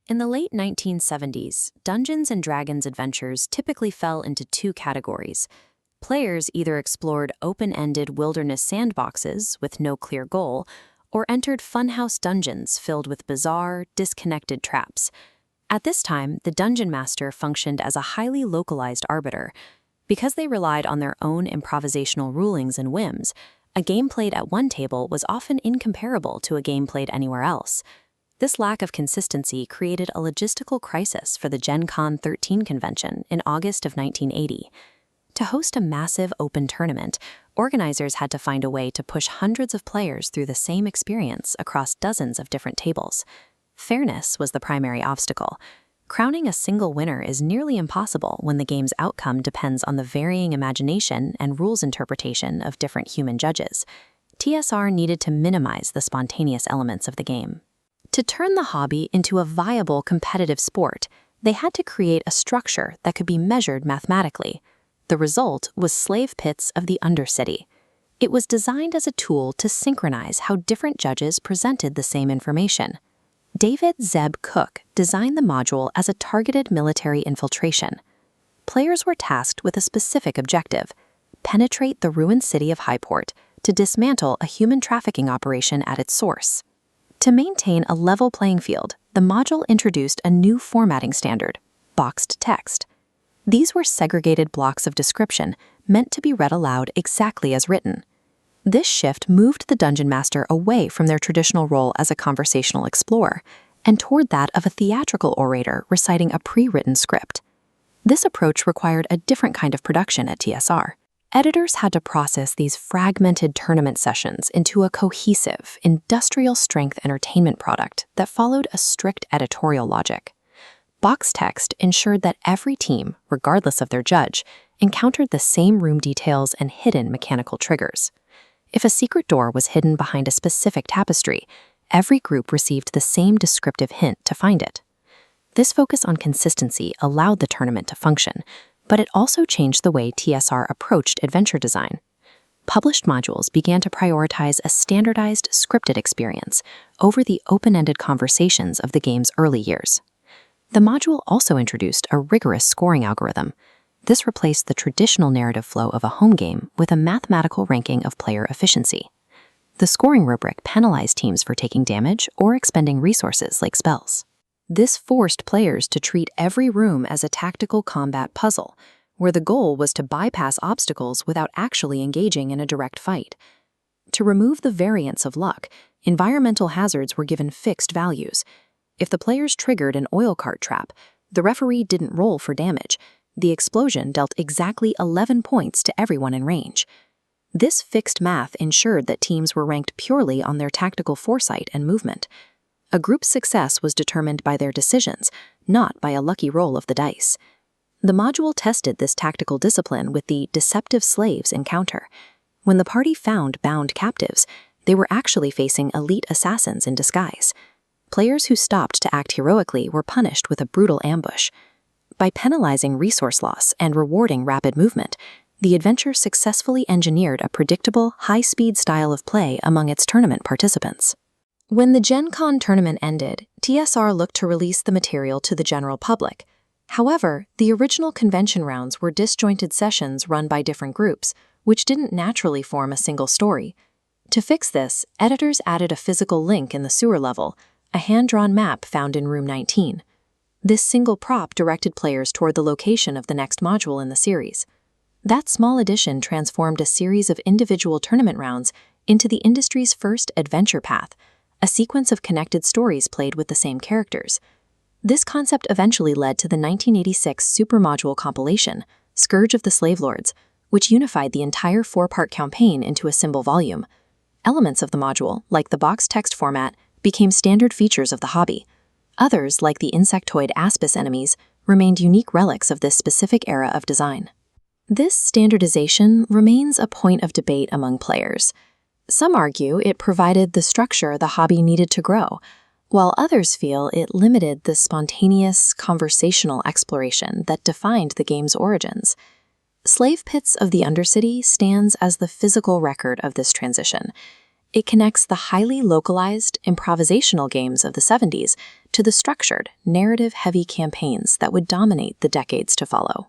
In the late 1970s, Dungeons & Dragons adventures typically fell into two categories. Players either explored open-ended wilderness sandboxes with no clear goal, or entered funhouse dungeons filled with bizarre, disconnected traps. At this time, the Dungeon Master functioned as a highly localized arbiter. Because they relied on their own improvisational rulings and whims, a game played at one table was often incomparable to a game played anywhere else. This lack of consistency created a logistical crisis for the GenCon 13 convention in August of 1980. To host a massive open tournament, organizers had to find a way to push hundreds of players through the same experience across dozens of different tables. Fairness was the primary obstacle. Crowning a single winner is nearly impossible when the game's outcome depends on the varying imagination and rules interpretation of different human judges. TSR needed to minimize the spontaneous elements of the game. To turn the hobby into a viable competitive sport, they had to create a structure that could be measured mathematically. The result was Slave Pits of the Undercity. It was designed as a tool to synchronize how different judges presented the same information. David Zeb Cook designed the module as a targeted military infiltration. Players were tasked with a specific objective: penetrate the ruined city of Highport to dismantle a human trafficking operation at its source. To maintain a level playing field, the module introduced a new formatting standard: boxed text. These were segregated blocks of description meant to be read aloud exactly as written. This shift moved the Dungeon Master away from their traditional role as a conversational explorer and toward that of a theatrical orator reciting a pre-written script. This approach required a different kind of production at TSR. Editors had to process these fragmented tournament sessions into a cohesive, industrial-strength entertainment product that followed a strict editorial logic. Box text ensured that every team, regardless of their judge, encountered the same room details and hidden mechanical triggers. If a secret door was hidden behind a specific tapestry, every group received the same descriptive hint to find it. This focus on consistency allowed the tournament to function, but it also changed the way TSR approached adventure design. Published modules began to prioritize a standardized, scripted experience over the open-ended conversations of the game's early years. The module also introduced a rigorous scoring algorithm. This replaced the traditional narrative flow of a home game with a mathematical ranking of player efficiency. The scoring rubric penalized teams for taking damage or expending resources like spells. This forced players to treat every room as a tactical combat puzzle, where the goal was to bypass obstacles without actually engaging in a direct fight. To remove the variance of luck, environmental hazards were given fixed values. If the players triggered an oil cart trap, the referee didn't roll for damage. The explosion dealt exactly 11 points to everyone in range. This fixed math ensured that teams were ranked purely on their tactical foresight and movement. A group's success was determined by their decisions, not by a lucky roll of the dice. The module tested this tactical discipline with the deceptive slaves encounter. When the party found bound captives, they were actually facing elite assassins in disguise. Players who stopped to act heroically were punished with a brutal ambush. By penalizing resource loss and rewarding rapid movement, the adventure successfully engineered a predictable, high-speed style of play among its tournament participants. When the GenCon tournament ended, TSR looked to release the material to the general public. However, the original convention rounds were disjointed sessions run by different groups, which didn't naturally form a single story. To fix this, editors added a physical link in the sewer level, a hand-drawn map found in Room 19. This single prop directed players toward the location of the next module in the series. That small addition transformed a series of individual tournament rounds into the industry's first adventure path, a sequence of connected stories played with the same characters. This concept eventually led to the 1986 supermodule compilation, Scourge of the Slave Lords, which unified the entire 4-part campaign into a symbol volume. Elements of the module, like the box text format, became standard features of the hobby. Others, like the insectoid Aspis enemies, remained unique relics of this specific era of design. This standardization remains a point of debate among players. Some argue it provided the structure the hobby needed to grow, while others feel it limited the spontaneous, conversational exploration that defined the game's origins. Slave Pits of the Undercity stands as the physical record of this transition. It connects the highly localized, improvisational games of the 70s to the structured, narrative-heavy campaigns that would dominate the decades to follow.